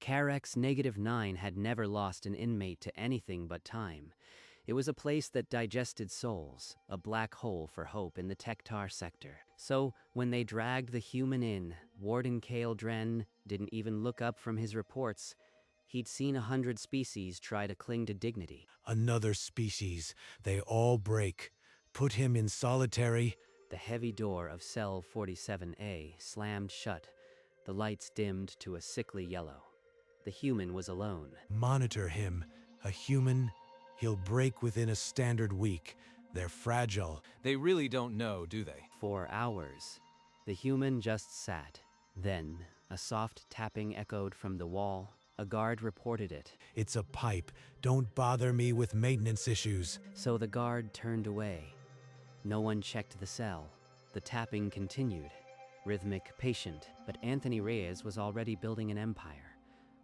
Carex -9 had never lost an inmate to anything but time. It was a place that digested souls, a black hole for hope in the Tektar sector. So, when they dragged the human in, Warden Kale Dren didn't even look up from his reports. He'd seen 100 species try to cling to dignity. Another species. They all break. Put him in solitary. The heavy door of cell 47A slammed shut. The lights dimmed to a sickly yellow. The human was alone. Monitor him. A human. He'll break within a standard week. They're fragile. They really don't know, do they? For hours, the human just sat. Then, a soft tapping echoed from the wall. A guard reported it. It's a pipe. Don't bother me with maintenance issues. So the guard turned away. No one checked the cell. The tapping continued. Rhythmic, patient, but Anthony Reyes was already building an empire.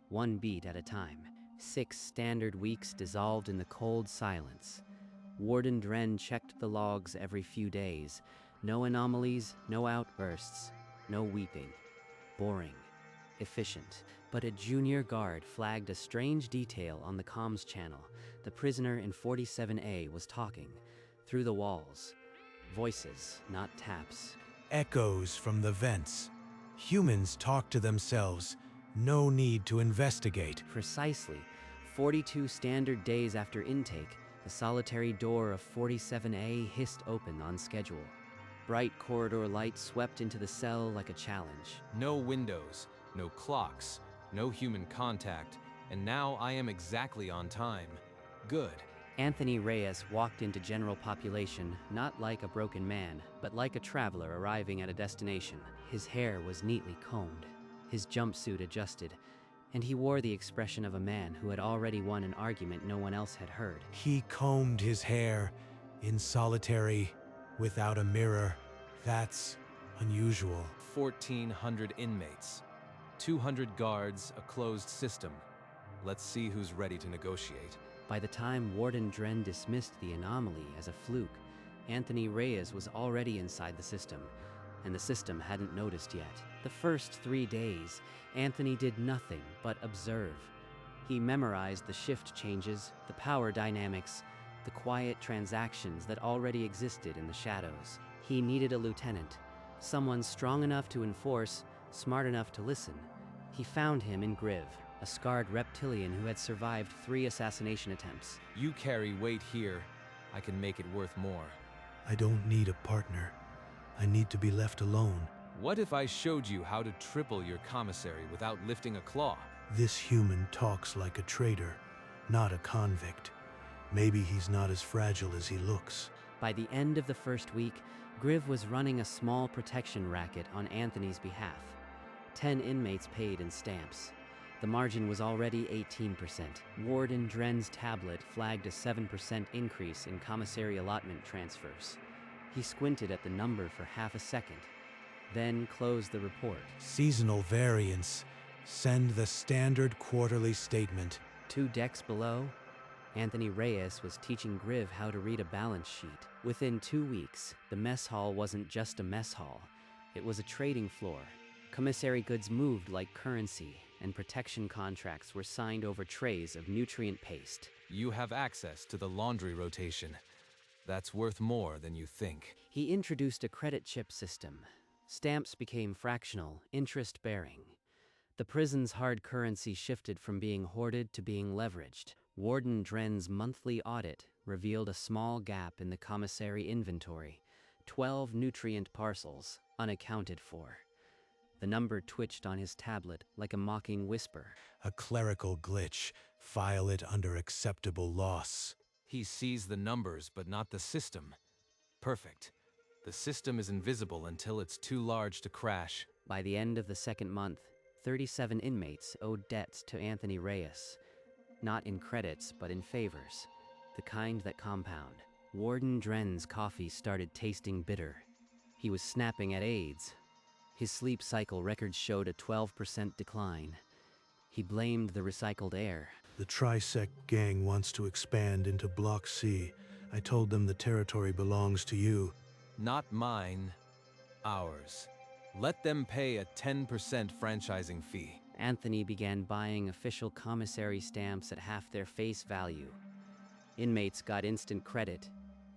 One beat at a time. 6 standard weeks dissolved in the cold silence. Warden Dren checked the logs every few days. No anomalies, no outbursts, no weeping. Boring. Efficient. But a junior guard flagged a strange detail on the comms channel. The prisoner in 47A was talking. Through the walls. Voices, not taps. Echoes from the vents. Humans talk to themselves. No need to investigate. Precisely. 42 standard days after intake, the solitary door of 47A hissed open on schedule. Bright corridor light swept into the cell like a challenge. No windows, no clocks, no human contact, and now I am exactly on time. Good. Anthony Reyes walked into general population, not like a broken man, but like a traveler arriving at a destination. His hair was neatly combed, his jumpsuit adjusted, and he wore the expression of a man who had already won an argument no one else had heard. He combed his hair in solitary, without a mirror. That's unusual. 1,400 inmates, 200 guards, a closed system. Let's see who's ready to negotiate. By the time Warden Dren dismissed the anomaly as a fluke, Anthony Reyes was already inside the system, and the system hadn't noticed yet. The first 3 days, Anthony did nothing but observe. He memorized the shift changes, the power dynamics, the quiet transactions that already existed in the shadows. He needed a lieutenant, someone strong enough to enforce, smart enough to listen. He found him in Griv, a scarred reptilian who had survived 3 assassination attempts. You carry weight here. I can make it worth more. I don't need a partner. I need to be left alone. What if I showed you how to triple your commissary without lifting a claw? This human talks like a traitor, not a convict. Maybe he's not as fragile as he looks. By the end of the first week, Griv was running a small protection racket on Anthony's behalf. 10 inmates paid in stamps. The margin was already 18%. Warden Dren's tablet flagged a 7% increase in commissary allotment transfers. He squinted at the number for half a second, then closed the report. Seasonal variance. Send the standard quarterly statement. 2 decks below, Anthony Reyes was teaching Griv how to read a balance sheet. Within 2 weeks, the mess hall wasn't just a mess hall. It was a trading floor. Commissary goods moved like currency, and protection contracts were signed over trays of nutrient paste. You have access to the laundry rotation. That's worth more than you think. He introduced a credit chip system. Stamps became fractional, interest-bearing. The prison's hard currency shifted from being hoarded to being leveraged. Warden Dren's monthly audit revealed a small gap in the commissary inventory. 12 nutrient parcels, unaccounted for. The number twitched on his tablet like a mocking whisper. A clerical glitch. File it under acceptable loss. He sees the numbers, but not the system. Perfect. The system is invisible until it's too large to crash. By the end of the second month, 37 inmates owed debts to Anthony Reyes. Not in credits, but in favors. The kind that compound. Warden Dren's coffee started tasting bitter. He was snapping at aides. His sleep cycle records showed a 12% decline. He blamed the recycled air. The Trisect gang wants to expand into Block C. I told them the territory belongs to you. Not mine. Ours. Let them pay a 10% franchising fee. Anthony began buying official commissary stamps at half their face value. Inmates got instant credit.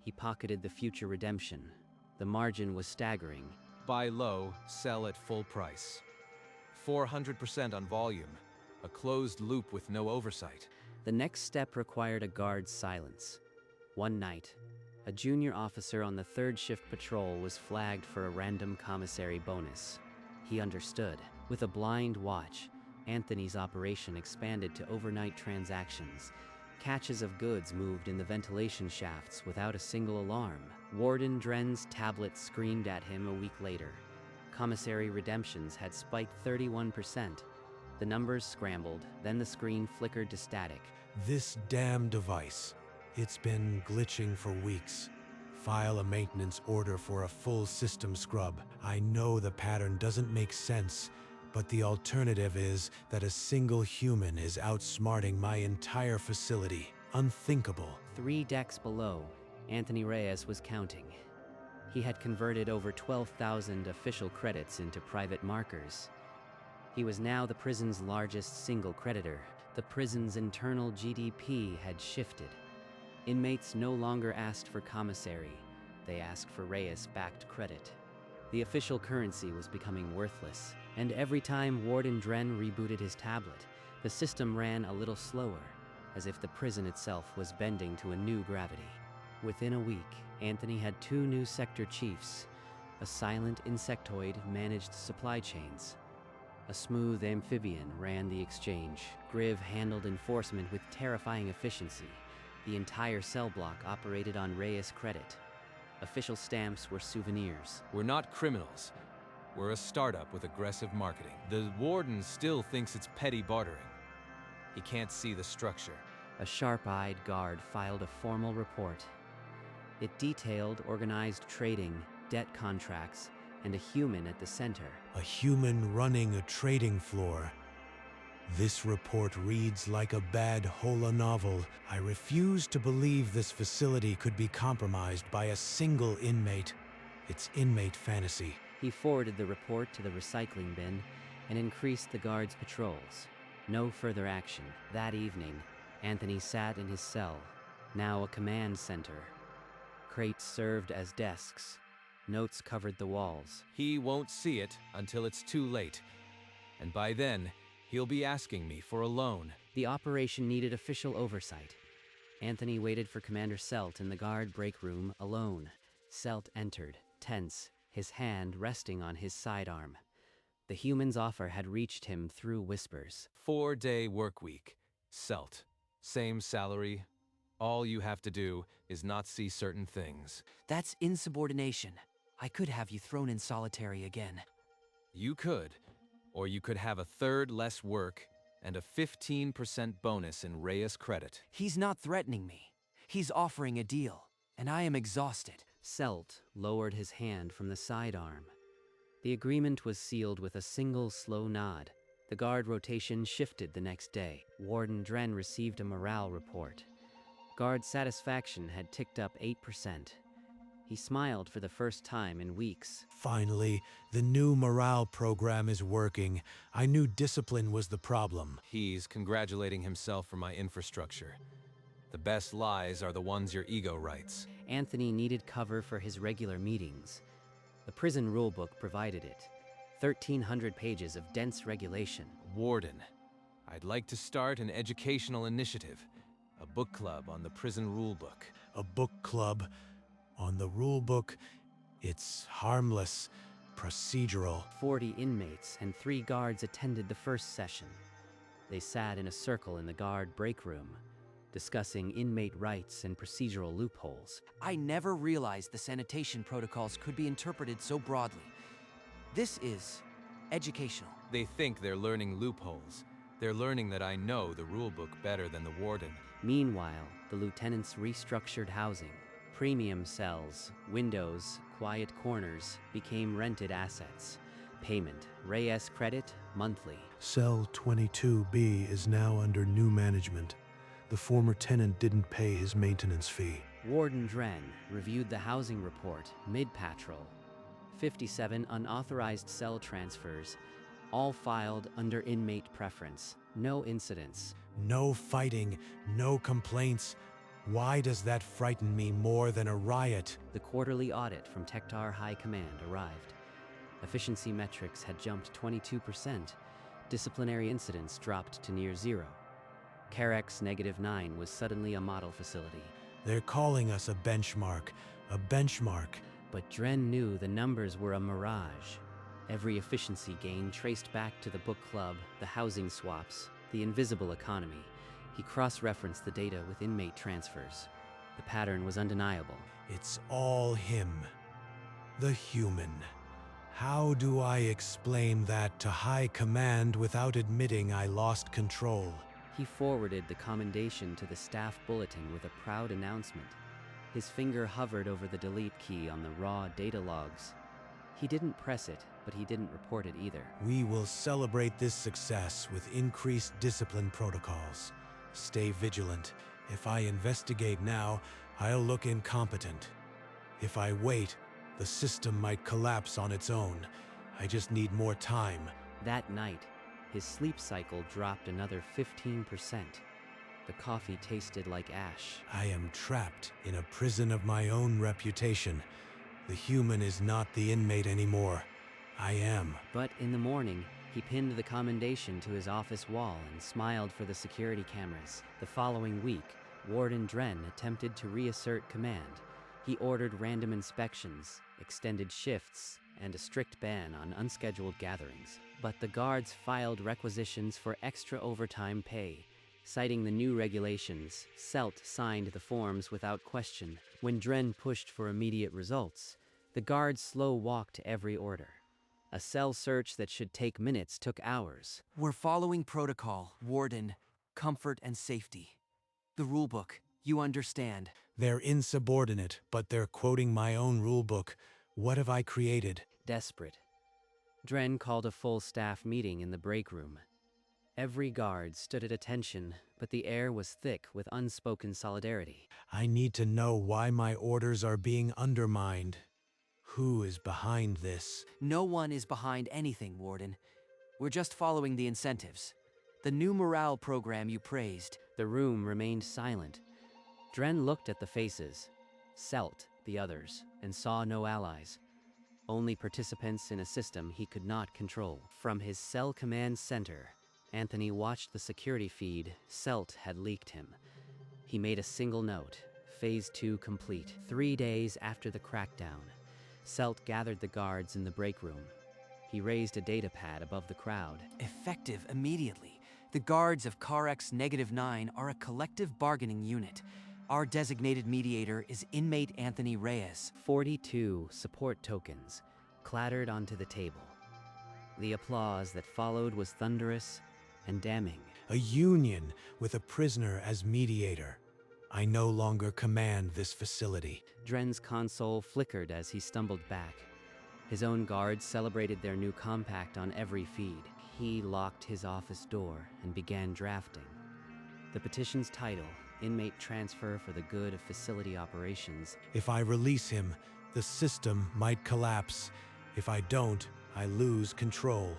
He pocketed the future redemption. The margin was staggering. Buy low, sell at full price. 400% on volume. A closed loop with no oversight. The next step required a guard's silence. One night, a junior officer on the third shift patrol was flagged for a random commissary bonus. He understood. With a blind watch, Anthony's operation expanded to overnight transactions. Catches of goods moved in the ventilation shafts without a single alarm. Warden Dren's tablet screamed at him a week later. Commissary redemptions had spiked 31%. The numbers scrambled, then the screen flickered to static. This damn device. It's been glitching for weeks. File a maintenance order for a full system scrub. I know the pattern doesn't make sense, but the alternative is that a single human is outsmarting my entire facility. Unthinkable. 3 decks below, Anthony Reyes was counting. He had converted over 12,000 official credits into private markers. He was now the prison's largest single creditor. The prison's internal GDP had shifted. Inmates no longer asked for commissary. They asked for Reyes-backed credit. The official currency was becoming worthless, and every time Warden Dren rebooted his tablet, the system ran a little slower, as if the prison itself was bending to a new gravity. Within a week, Anthony had 2 new sector chiefs. A silent insectoid managed supply chains. A smooth amphibian ran the exchange. Griv handled enforcement with terrifying efficiency. The entire cell block operated on Reyes credit. Official stamps were souvenirs. We're not criminals. We're a startup with aggressive marketing. The warden still thinks it's petty bartering. He can't see the structure. A sharp-eyed guard filed a formal report. It detailed organized trading, debt contracts, and a human at the center. A human running a trading floor. This report reads like a bad Hola novel. I refuse to believe this facility could be compromised by a single inmate. It's inmate fantasy. He forwarded the report to the recycling bin and increased the guards' patrols. No further action. That evening, Anthony sat in his cell, now a command center. Crates served as desks. Notes covered the walls. He won't see it until it's too late. And by then, he'll be asking me for a loan. The operation needed official oversight. Anthony waited for Commander Selt in the guard break room alone. Selt entered, tense, his hand resting on his sidearm. The human's offer had reached him through whispers. 4-day work week. Selt. Same salary. All you have to do is not see certain things. That's insubordination. I could have you thrown in solitary again. You could. Or you could have a third less work and a 15% bonus in Reyes credit. He's not threatening me. He's offering a deal, and I am exhausted. Selt lowered his hand from the sidearm. The agreement was sealed with a single slow nod. The guard rotation shifted the next day. Warden Dren received a morale report. Guard satisfaction had ticked up 8%. He smiled for the first time in weeks. Finally, the new morale program is working. I knew discipline was the problem. He's congratulating himself for my infrastructure. The best lies are the ones your ego writes. Anthony needed cover for his regular meetings. The prison rulebook provided it. 1,300 pages of dense regulation. Warden, I'd like to start an educational initiative. A book club on the prison rulebook. A book club on the rulebook. It's harmless, procedural. 40 inmates and 3 guards attended the first session. They sat in a circle in the guard break room, discussing inmate rights and procedural loopholes. I never realized the sanitation protocols could be interpreted so broadly. This is educational. They think they're learning loopholes. They're learning that I know the rulebook better than the warden. Meanwhile, the lieutenants restructured housing. Premium cells, windows, quiet corners became rented assets. Payment, Reyes credit, monthly. Cell 22B is now under new management. The former tenant didn't pay his maintenance fee. Warden Dren reviewed the housing report mid-patrol. 57 unauthorized cell transfers, all filed under inmate preference. No incidents. No fighting, no complaints. Why does that frighten me more than a riot? The quarterly audit from Tektar High Command arrived. Efficiency metrics had jumped 22%. Disciplinary incidents dropped to near zero. Carex -9 was suddenly a model facility. They're calling us a benchmark. A benchmark. But Dren knew the numbers were a mirage. Every efficiency gain traced back to the book club, the housing swaps, the invisible economy. He cross-referenced the data with inmate transfers. The pattern was undeniable. It's all him. The human. How do I explain that to High Command without admitting I lost control? He forwarded the commendation to the staff bulletin with a proud announcement. His finger hovered over the delete key on the raw data logs. He didn't press it, but he didn't report it either. We will celebrate this success with increased discipline protocols. Stay vigilant. If I investigate now, I'll look incompetent. If I wait, the system might collapse on its own. I just need more time. That night, his sleep cycle dropped another 15%. The coffee tasted like ash. I am trapped in a prison of my own reputation. The human is not the inmate anymore. I am. But in the morning, he pinned the commendation to his office wall and smiled for the security cameras. The following week, Warden Dren attempted to reassert command. He ordered random inspections, extended shifts, and a strict ban on unscheduled gatherings. But the guards filed requisitions for extra overtime pay. Citing the new regulations, Selt signed the forms without question. When Dren pushed for immediate results, the guards slow-walked every order. A cell search that should take minutes took hours. We're following protocol, Warden. Comfort and safety. The rulebook, you understand. They're insubordinate, but they're quoting my own rulebook. What have I created? Desperate, Dren called a full staff meeting in the break room. Every guard stood at attention, but the air was thick with unspoken solidarity. I need to know why my orders are being undermined. Who is behind this? No one is behind anything, Warden. We're just following the incentives. The new morale program you praised. The room remained silent. Dren looked at the faces, Selt the others, and saw no allies. Only participants in a system he could not control. From his cell command center, Anthony watched the security feed Selt had leaked him. He made a single note, Phase 2 complete. 3 days after the crackdown, Selt gathered the guards in the break room. He raised a data pad above the crowd. Effective immediately. The guards of Carex -9 are a collective bargaining unit. Our designated mediator is inmate Anthony Reyes. 42 support tokens clattered onto the table. The applause that followed was thunderous and damning. A union with a prisoner as mediator. I no longer command this facility. Dren's console flickered as he stumbled back. His own guards celebrated their new compact on every feed. He locked his office door and began drafting. The petition's title, Inmate Transfer for the Good of Facility Operations. If I release him, the system might collapse. If I don't, I lose control.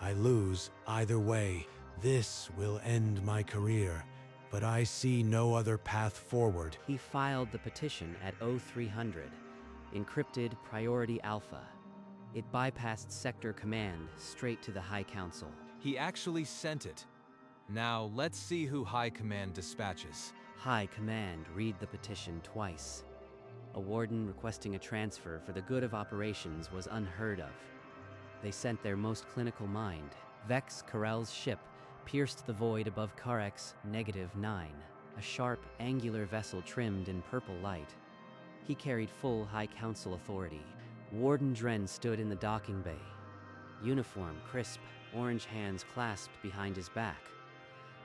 I lose either way. This will end my career, but I see no other path forward. He filed the petition at 0300, encrypted Priority Alpha. It bypassed Sector Command straight to the High Council. He actually sent it. Now, let's see who High Command dispatches. High Command read the petition twice. A warden requesting a transfer for the good of operations was unheard of. They sent their most clinical mind. Vex Carell's ship pierced the void above Carex -9, a sharp, angular vessel trimmed in purple light. He carried full High Council authority. Warden Dren stood in the docking bay. Uniform, crisp, orange hands clasped behind his back.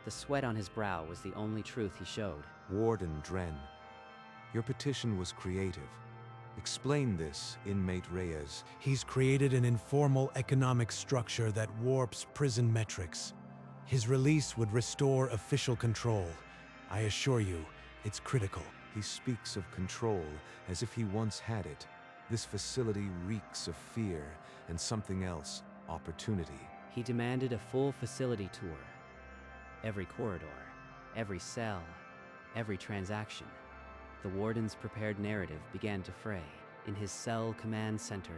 The sweat on his brow was the only truth he showed. Warden Dren, your petition was creative. Explain this, Inmate Reyes. He's created an informal economic structure that warps prison metrics. His release would restore official control. I assure you, it's critical. He speaks of control as if he once had it. This facility reeks of fear and something else, opportunity. He demanded a full facility tour. Every corridor, every cell, every transaction. The warden's prepared narrative began to fray. In his cell command center,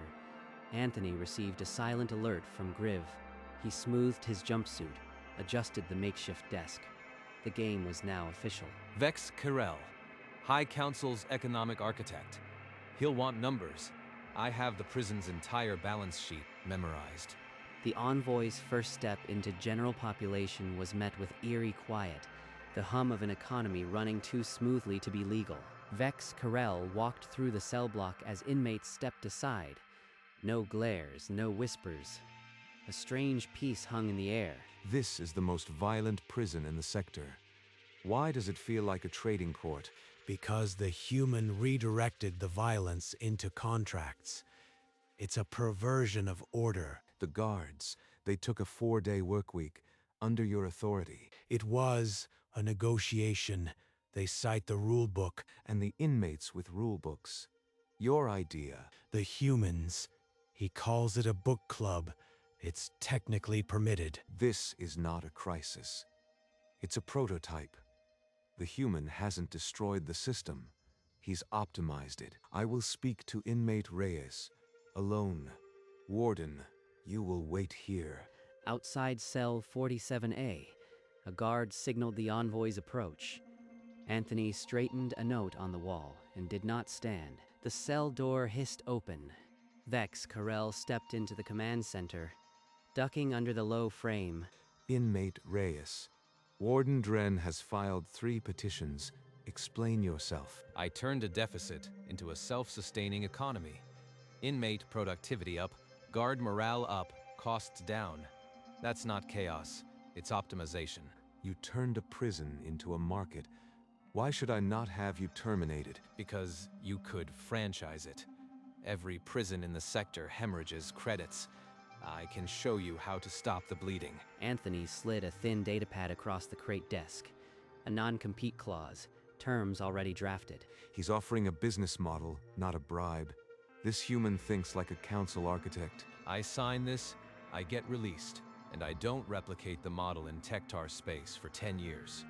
Anthony received a silent alert from Griv. He smoothed his jumpsuit, adjusted the makeshift desk. The game was now official. Vex Kirel, High Council's economic architect. He'll want numbers. I have the prison's entire balance sheet memorized. The envoy's first step into general population was met with eerie quiet, the hum of an economy running too smoothly to be legal. Vex Kirel walked through the cell block as inmates stepped aside. No glares, no whispers. A strange peace hung in the air. This is the most violent prison in the sector. Why does it feel like a trading port? Because the human redirected the violence into contracts. It's a perversion of order. The guards, they took a 4-day workweek under your authority. It was a negotiation. They cite the rule book. And the inmates with rule books. Your idea. The humans. He calls it a book club. It's technically permitted. This is not a crisis. It's a prototype. The human hasn't destroyed the system. He's optimized it. I will speak to inmate Reyes. Alone. Warden, you will wait here. Outside cell 47A, a guard signaled the envoy's approach. Anthony straightened a note on the wall and did not stand. The cell door hissed open. Vex Kirel stepped into the command center, ducking under the low frame. Inmate Reyes. Warden Dren has filed 3 petitions. Explain yourself. I turned a deficit into a self-sustaining economy. Inmate productivity up, guard morale up, costs down. That's not chaos, it's optimization. You turned a prison into a market. Why should I not have you terminated? Because you could franchise it. Every prison in the sector hemorrhages credits. I can show you how to stop the bleeding. Anthony slid a thin datapad across the crate desk. A non-compete clause, terms already drafted. He's offering a business model, not a bribe. This human thinks like a council architect. I sign this, I get released, and I don't replicate the model in Tektar space for 10 years.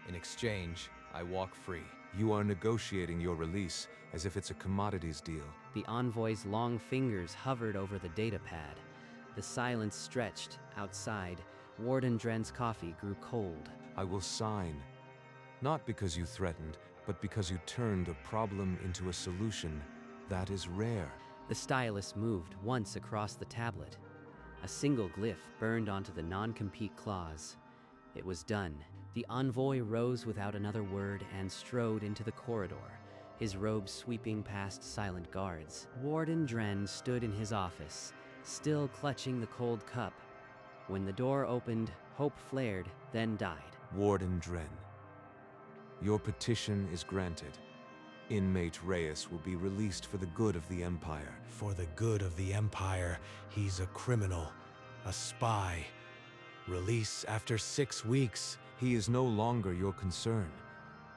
In exchange, I walk free. You are negotiating your release as if it's a commodities deal. The envoy's long fingers hovered over the datapad. The silence stretched. Outside, Warden Dren's coffee grew cold. I will sign. Not because you threatened, but because you turned a problem into a solution. That is rare. The stylus moved once across the tablet. A single glyph burned onto the non-compete clause. It was done. The envoy rose without another word and strode into the corridor, his robe sweeping past silent guards. Warden Dren stood in his office, still clutching the cold cup. When the door opened, hope flared, then died. Warden Dren, your petition is granted. Inmate Reyes will be released for the good of the Empire. For the good of the Empire, he's a criminal, a spy. Release after 6 weeks. He is no longer your concern.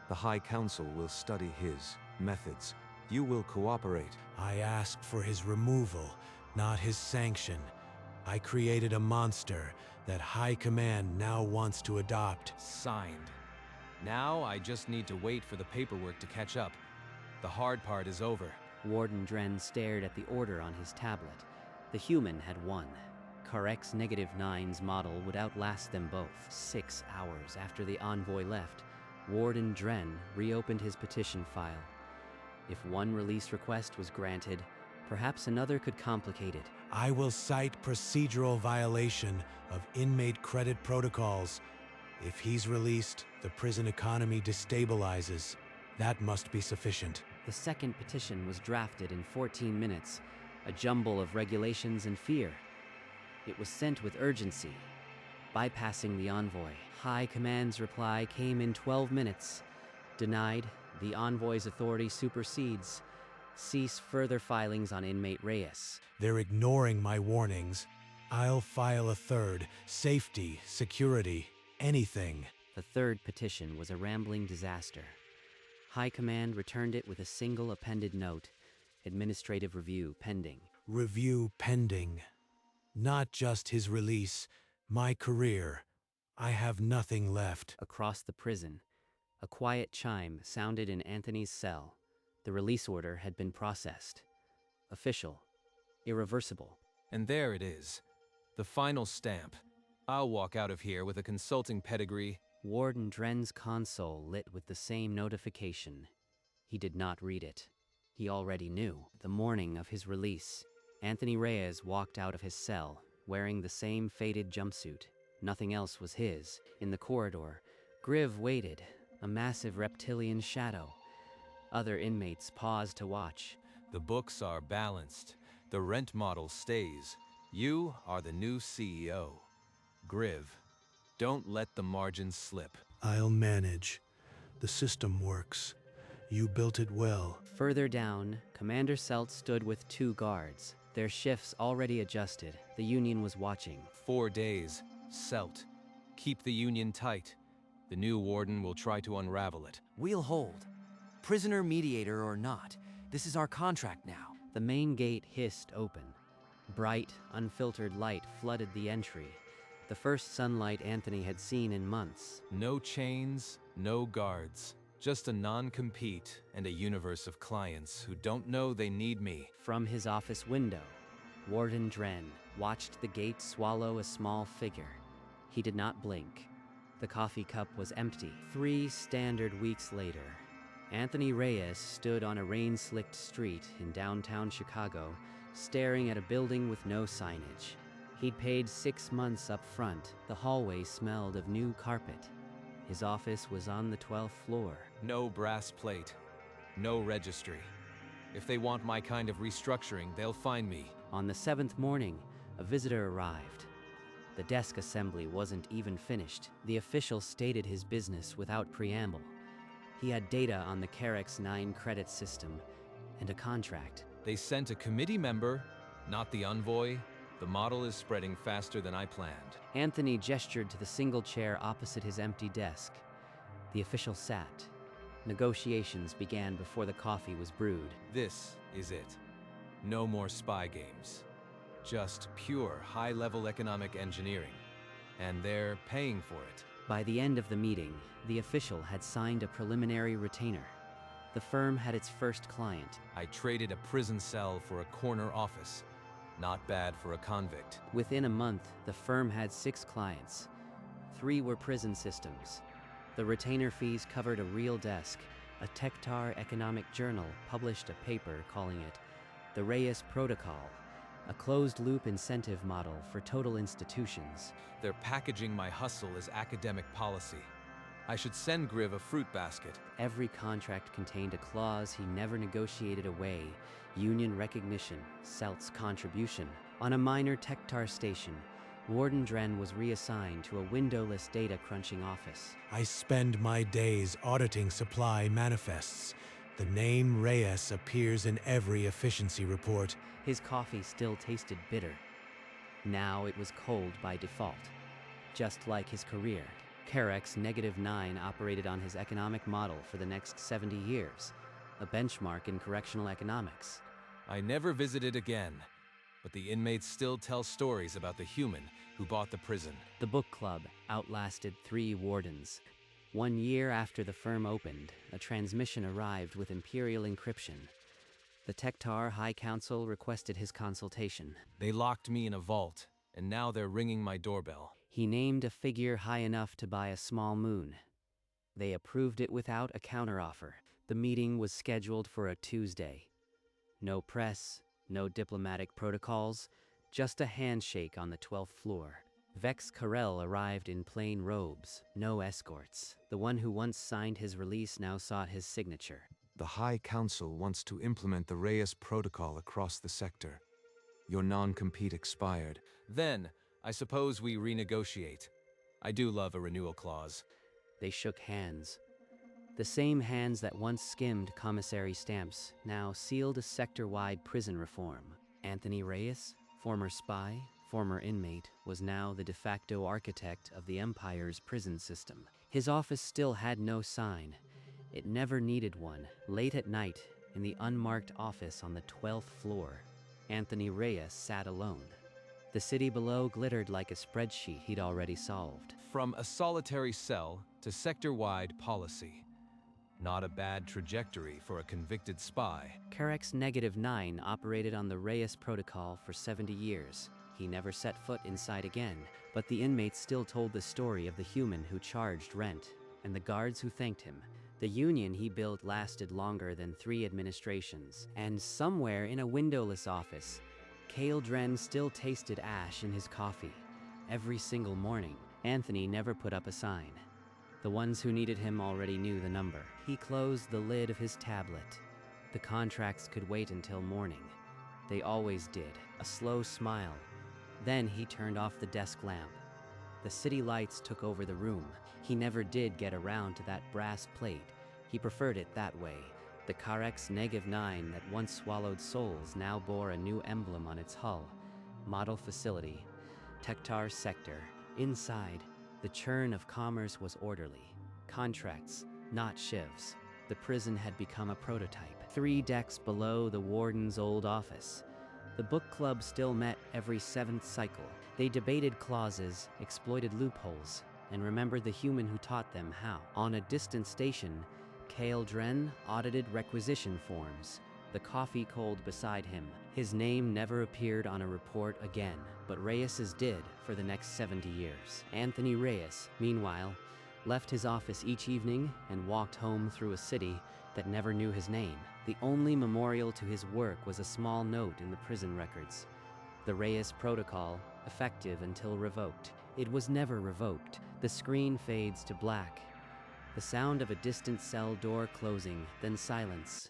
The High Council will study his methods. You will cooperate. I asked for his removal, not his sanction. I created a monster that High Command now wants to adopt. Signed. Now I just need to wait for the paperwork to catch up. The hard part is over. Warden Dren stared at the order on his tablet. The human had won. Carex -9's model would outlast them both. 6 hours after the envoy left, Warden Dren reopened his petition file. If one release request was granted, perhaps another could complicate it. I will cite procedural violation of inmate credit protocols. If he's released, the prison economy destabilizes. That must be sufficient. The second petition was drafted in 14 minutes, a jumble of regulations and fear. It was sent with urgency, bypassing the envoy. High Command's reply came in 12 minutes. Denied, the envoy's authority supersedes. Cease further filings on inmate Reyes. They're ignoring my warnings. I'll file a third. Safety, security, anything. The third petition was a rambling disaster. High Command returned it with a single appended note, administrative review pending. Review pending. Not just his release, my career. I have nothing left. Across the prison, a quiet chime sounded in Anthony's cell. The release order had been processed. Official. Irreversible. And there it is. The final stamp. I'll walk out of here with a consulting pedigree. Warden Dren's console lit with the same notification. He did not read it. He already knew. The morning of his release, Anthony Reyes walked out of his cell, wearing the same faded jumpsuit. Nothing else was his. In the corridor, Griv waited, a massive reptilian shadow. Other inmates paused to watch. The books are balanced. The rent model stays. You are the new CEO. Griv, don't let the margins slip. I'll manage. The system works. You built it well. Further down, Commander Selt stood with 2 guards. Their shifts already adjusted. The Union was watching. 4 days. Selt. Keep the Union tight. The new warden will try to unravel it. We'll hold. Prisoner mediator or not, this is our contract now. The main gate hissed open. Bright, unfiltered light flooded the entry. The first sunlight Anthony had seen in months. No chains, no guards. Just a non-compete and a universe of clients who don't know they need me. From his office window, Warden Dren watched the gate swallow a small figure. He did not blink. The coffee cup was empty. 3 standard weeks later, Anthony Reyes stood on a rain-slicked street in downtown Chicago, staring at a building with no signage. He'd paid 6 months up front. The hallway smelled of new carpet. His office was on the 12th floor. No brass plate. No registry. If they want my kind of restructuring, they'll find me. On the 7th morning, a visitor arrived. The desk assembly wasn't even finished. The official stated his business without preamble. He had data on the Carex 9 credit system and a contract. They sent a committee member, not the envoy. The model is spreading faster than I planned. Anthony gestured to the single chair opposite his empty desk. The official sat. Negotiations began before the coffee was brewed. This is it. No more spy games. Just pure high-level economic engineering. And they're paying for it. By the end of the meeting, the official had signed a preliminary retainer. The firm had its first client. I traded a prison cell for a corner office. Not bad for a convict. Within a month, the firm had 6 clients. 3 were prison systems. The retainer fees covered a real desk. A Tektar economic journal published a paper calling it the Reyes Protocol, a closed-loop incentive model for total institutions. They're packaging my hustle as academic policy. I should send Griv a fruit basket. Every contract contained a clause he never negotiated away: union recognition, Selt's contribution. On a minor Tektar station, Warden Dren was reassigned to a windowless data crunching office. I spend my days auditing supply manifests. The name Reyes appears in every efficiency report. His coffee still tasted bitter. Now it was cold by default. Just like his career, Carex -9 operated on his economic model for the next 70 years, a benchmark in correctional economics. I never visited again, but the inmates still tell stories about the human who bought the prison. The book club outlasted 3 wardens. 1 year after the firm opened, a transmission arrived with imperial encryption. The Tektar High Council requested his consultation. They locked me in a vault, and now they're ringing my doorbell. He named a figure high enough to buy a small moon. They approved it without a counteroffer. The meeting was scheduled for a Tuesday. No press, no diplomatic protocols, just a handshake on the 12th floor. Vex Carell arrived in plain robes, no escorts. The one who once signed his release now sought his signature. The High Council wants to implement the Reyes Protocol across the sector. Your non-compete expired. Then, I suppose we renegotiate. I do love a renewal clause. They shook hands. The same hands that once skimmed commissary stamps now sealed a sector-wide prison reform. Anthony Reyes, former spy, former inmate, was now the de facto architect of the Empire's prison system. His office still had no sign. It never needed one. Late at night, in the unmarked office on the 12th floor, Anthony Reyes sat alone. The city below glittered like a spreadsheet he'd already solved. From a solitary cell to sector-wide policy. Not a bad trajectory for a convicted spy. Carex -9 operated on the Reyes Protocol for 70 years. He never set foot inside again, but the inmates still told the story of the human who charged rent, and the guards who thanked him. The union he built lasted longer than 3 administrations, and somewhere in a windowless office, Cale Dren still tasted ash in his coffee. Every single morning, Anthony never put up a sign. The ones who needed him already knew the number. He closed the lid of his tablet. The contracts could wait until morning. They always did. A slow smile. Then he turned off the desk lamp. The city lights took over the room. He never did get around to that brass plate. He preferred it that way. The Carex -9 that once swallowed souls now bore a new emblem on its hull. Model facility. Tektar sector. Inside, the churn of commerce was orderly. Contracts, not shivs. The prison had become a prototype. 3 decks below the warden's old office. The book club still met every 7th cycle. They debated clauses, exploited loopholes, and remembered the human who taught them how. On a distant station, Cale Dren audited requisition forms, the coffee cold beside him. His name never appeared on a report again, but Reyes's did for the next 70 years. Anthony Reyes, meanwhile, left his office each evening and walked home through a city that never knew his name. The only memorial to his work was a small note in the prison records. The Reyes Protocol, effective until revoked. It was never revoked. The screen fades to black. The sound of a distant cell door closing, then silence.